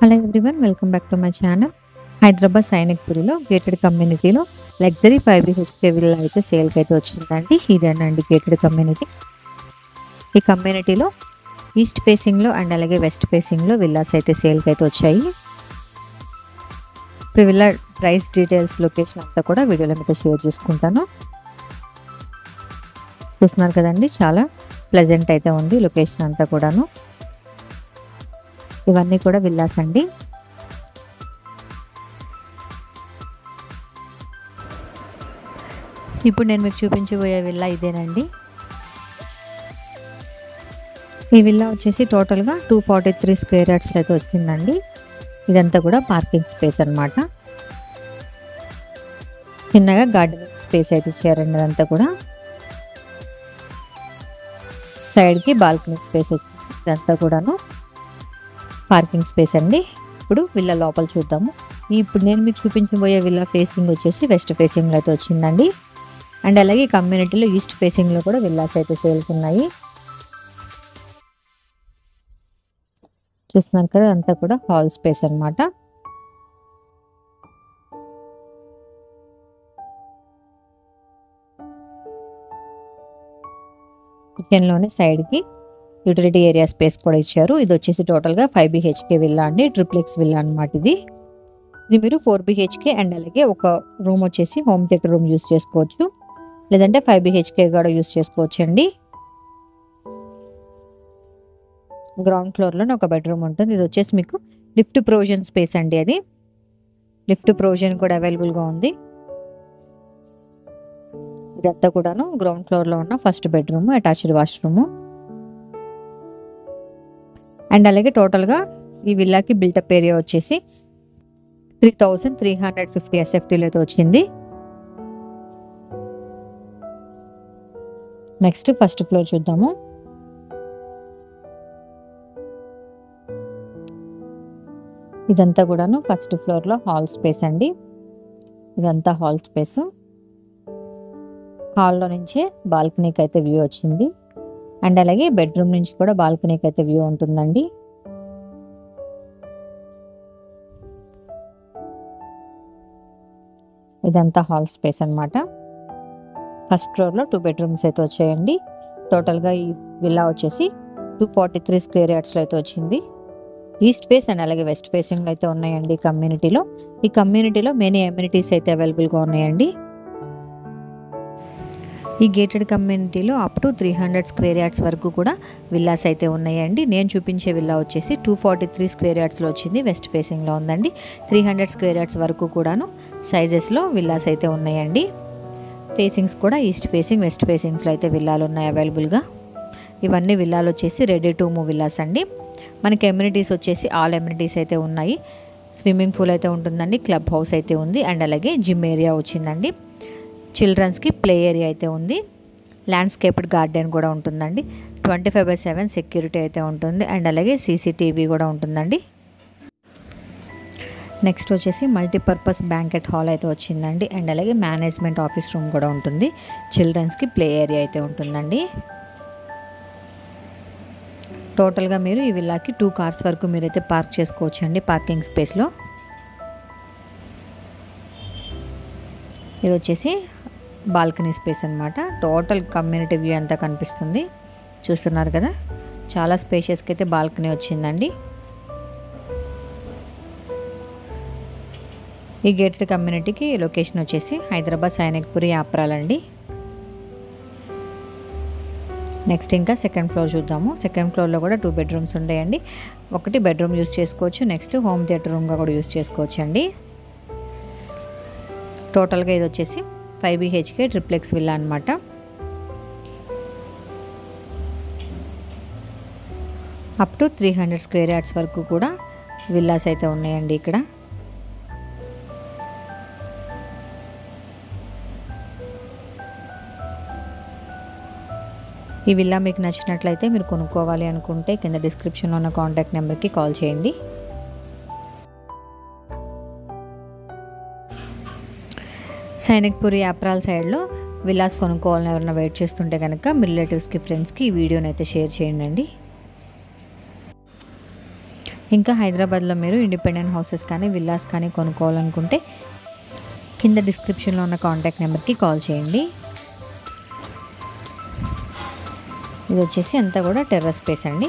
Hello everyone, welcome back to my channel. Hyderabad సైనిక్పురిలో gated కమ్యూనిటీలో luxury 5 BHK villa అయితే సేల్కి అయితే వచ్చిందండి. ఇదేనండి గేటెడ్ కమ్యూనిటీ. ఈ కమ్యూనిటీలో ఈస్ట్ ఫేసింగ్లో అండ్ అలాగే వెస్ట్ ఫేసింగ్లో విల్లాస్ అయితే సేల్కి అయితే వచ్చాయి. ఇప్పుడు విల్లా ప్రైస్ డీటెయిల్స్, లొకేషన్ అంతా కూడా వీడియోలో మీతో షేర్ చేసుకుంటాను. చూస్తున్నారు కదండి, చాలా ప్లెజెంట్ అయితే ఉంది లొకేషన్ అంతా కూడాను. ఇవన్నీ కూడా విల్లాస్ అండి. ఇప్పుడు నేను మీకు చూపించబోయే విల్లా ఇదేనండి. ఈ విల్లా వచ్చేసి టోటల్గా 243 స్క్వేర్ యార్డ్స్ అయితే వచ్చిందండి. ఇదంతా కూడా పార్కింగ్ స్పేస్ అన్నమాట. చిన్నగా గార్డెనింగ్ స్పేస్ అయితే ఇచ్చారండి. అదంతా కూడా సైడ్కి బాల్కనీ స్పేస్ వచ్చింది. ఇదంతా కూడాను పార్కింగ్ స్పేస్ అండి. ఇప్పుడు విల్లా లోపల చూద్దాము. ఇప్పుడు నేను మీకు చూపించబోయే విల్లా ఫేసింగ్ వచ్చేసి వెస్ట్ ఫేసింగ్లో అయితే వచ్చిందండి. అండ్ అలాగే కమ్యూనిటీలో ఈస్ట్ ఫేసింగ్లో కూడా విల్లాస్ అయితే సేల్కున్నాయి. చూస్తున్నారు కదా, అంతా కూడా హాల్ స్పేస్ అన్నమాట. కిచెన్లోనే సైడ్కి యూటిలిటీ ఏరియా స్పేస్ కూడా ఇచ్చారు. ఇది వచ్చేసి టోటల్గా 5 BHK విల్లా అండి. ట్రిప్లెక్స్ విల్లా అనమాట. ఇది మీరు 4 BHK అండ్ అలాగే ఒక రూమ్ వచ్చేసి హోమ్ థియేటర్ రూమ్ యూస్ చేసుకోవచ్చు, లేదంటే 5 BHK కూడా యూస్ చేసుకోవచ్చు అండి. గ్రౌండ్ ఫ్లోర్లోనే ఒక బెడ్రూమ్ ఉంటుంది. ఇది వచ్చేసి మీకు లిఫ్ట్ ప్రొవిజన్ స్పేస్ అండి. అది లిఫ్ట్ ప్రొవిజన్ కూడా అవైలబుల్గా ఉంది. ఇదంతా కూడాను గ్రౌండ్ ఫ్లోర్లో ఉన్న first bedroom, attached washroom. And అలాగే టోటల్గా ఈ విల్లాకి బిల్టప్ ఏరియా వచ్చేసి 3350 SFTలో అయితే వచ్చింది. నెక్స్ట్ ఫస్ట్ ఫ్లోర్ చూద్దాము. ఇదంతా కూడాను ఫస్ట్ ఫ్లోర్లో హాల్ స్పేస్ అండి. ఇదంతా హాల్ స్పేస్. హాల్లో నుంచి బాల్కనీకి అయితే వ్యూ వచ్చింది. అండ్ అలాగే బెడ్రూమ్ నుంచి కూడా బాల్కనీకి అయితే వ్యూ ఉంటుందండి. ఇదంతా హాల్ స్పేస్ అన్నమాట. ఫస్ట్ ఫ్లోర్లో 2 బెడ్రూమ్స్ అయితే వచ్చాయండి. టోటల్గా ఈ విల్లా వచ్చేసి 243 స్క్వేర్ యార్డ్స్లో అయితే వచ్చింది. ఈస్ట్ ఫేస్ అండ్ అలాగే వెస్ట్ ఫేసింగ్లో అయితే ఉన్నాయండి కమ్యూనిటీలో. ఈ కమ్యూనిటీలో మెనీ అమ్యూనిటీస్ అయితే అవైలబుల్గా ఉన్నాయండి. ఈ గేటెడ్ కమ్యూనిటీలో అప్ టు 300 స్క్వేర్ యార్డ్స్ వరకు కూడా విల్లాస్ అయితే ఉన్నాయండి. నేను చూపించే విల్లా వచ్చేసి 243 స్క్వేర్ యార్డ్స్లో వచ్చింది. వెస్ట్ ఫేసింగ్లో ఉందండి. 300 స్క్వేర్ యార్డ్స్ వరకు కూడాను సైజెస్లో విల్లాస్ అయితే ఉన్నాయండి. ఫేసింగ్స్ కూడా ఈస్ట్ ఫేసింగ్, వెస్ట్ ఫేసింగ్స్లో అయితే విల్లాలు ఉన్నాయి అవైలబుల్గా. ఇవన్నీ విల్లాలు వచ్చేసి రెడీ టు మూవ్ విల్లాస్ అండి. మనకి ఎమ్యూనిటీస్ వచ్చేసి ఆల్ ఎమ్యూనిటీస్ అయితే ఉన్నాయి. స్విమ్మింగ్ పూల్ అయితే ఉంటుందండి, క్లబ్ హౌస్ అయితే ఉంది, అండ్ అలాగే జిమ్ ఏరియా వచ్చిందండి. చిల్డ్రన్స్కి ప్లే ఏరియా అయితే ఉంది. ల్యాండ్స్కేప్డ్ గార్డెన్ కూడా ఉంటుందండి. 24/7 సెక్యూరిటీ అయితే ఉంటుంది, అండ్ అలాగే CCTV కూడా ఉంటుందండి. నెక్స్ట్ వచ్చేసి మల్టీపర్పస్ బ్యాంకెట్ హాల్ అయితే వచ్చిందండి. అండ్ అలాగే మేనేజ్మెంట్ ఆఫీస్ రూమ్ కూడా ఉంటుంది. చిల్డ్రన్స్కి ప్లే ఏరియా అయితే ఉంటుందండి. టోటల్గా మీరు ఈ విల్లాకి 2 కార్స్ వరకు మీరైతే పార్క్ చేసుకోవచ్చు అండి పార్కింగ్ స్పేస్లో. ఇది వచ్చేసి బాల్కనీ స్పేస్ అన్నమాట. టోటల్ కమ్యూనిటీ వ్యూ అంతా కనిపిస్తుంది. చూస్తున్నారు కదా, చాలా స్పేషియస్కి అయితే బాల్కనీ వచ్చిందండి. ఈ గేటెడ్ కమ్యూనిటీకి లొకేషన్ వచ్చేసి హైదరాబాద్ సైనిక్పురి యాప్రాల్ అండి. నెక్స్ట్ ఇంకా సెకండ్ ఫ్లోర్ చూద్దాము. సెకండ్ ఫ్లోర్లో కూడా 2 బెడ్రూమ్స్ ఉన్నాయండి. ఒకటి బెడ్రూమ్ యూస్ చేసుకోవచ్చు, నెక్స్ట్ హోమ్ థియేటర్ రూమ్గా కూడా యూస్ చేసుకోవచ్చు అండి. టోటల్గా ఇది వచ్చేసి 5 BHK ట్రిప్లెక్స్ విల్లా అనమాట. అప్ టు 300 స్క్వేర్ యార్డ్స్ వరకు కూడా విల్లాస్ అయితే ఉన్నాయండి ఇక్కడ. ఈ విల్లా మీకు నచ్చినట్లయితే మీరు కొనుక్కోవాలి అనుకుంటే కింద డిస్క్రిప్షన్లో ఉన్న కాంటాక్ట్ నెంబర్కి కాల్ చేయండి. సైనిక్పురి యాప్రాల్ సైడ్లో విల్లాస్ కొనుక్కోవాలని ఎవరైనా వెయిట్ చేస్తుంటే కనుక మీ రిలేటివ్స్కి, ఫ్రెండ్స్కి ఈ వీడియోని అయితే షేర్ చేయండి. ఇంకా హైదరాబాద్లో మీరు ఇండిపెండెంట్ హౌసెస్ కానీ విల్లాస్ కానీ కొనుక్కోవాలనుకుంటే కింద డిస్క్రిప్షన్లో ఉన్న కాంటాక్ట్ నెంబర్కి కాల్ చేయండి. ఇది వచ్చేసి అంతా కూడా టెర్రస్ స్పేస్ అండి.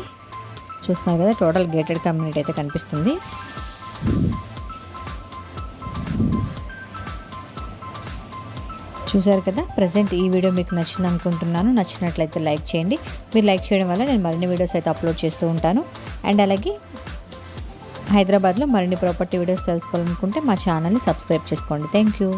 చూస్తున్నారు కదా, టోటల్ గేటెడ్ కమ్యూనిటీ అయితే కనిపిస్తుంది. చూసారు కదా, ప్రజెంట్ ఈ వీడియో మీకు నచ్చింది అనుకుంటున్నాను. నచ్చినట్లయితే లైక్ చేయండి. మీరు లైక్ చేయడం వల్ల నేను మరిన్ని వీడియోస్ అయితే అప్లోడ్ చేస్తూ ఉంటాను. అండ్ అలాగే హైదరాబాద్లో మరిన్ని ప్రాపర్టీ వీడియోస్ తెలుసుకోవాలనుకుంటే మా ఛానల్ని సబ్స్క్రైబ్ చేసుకోండి. Thank you.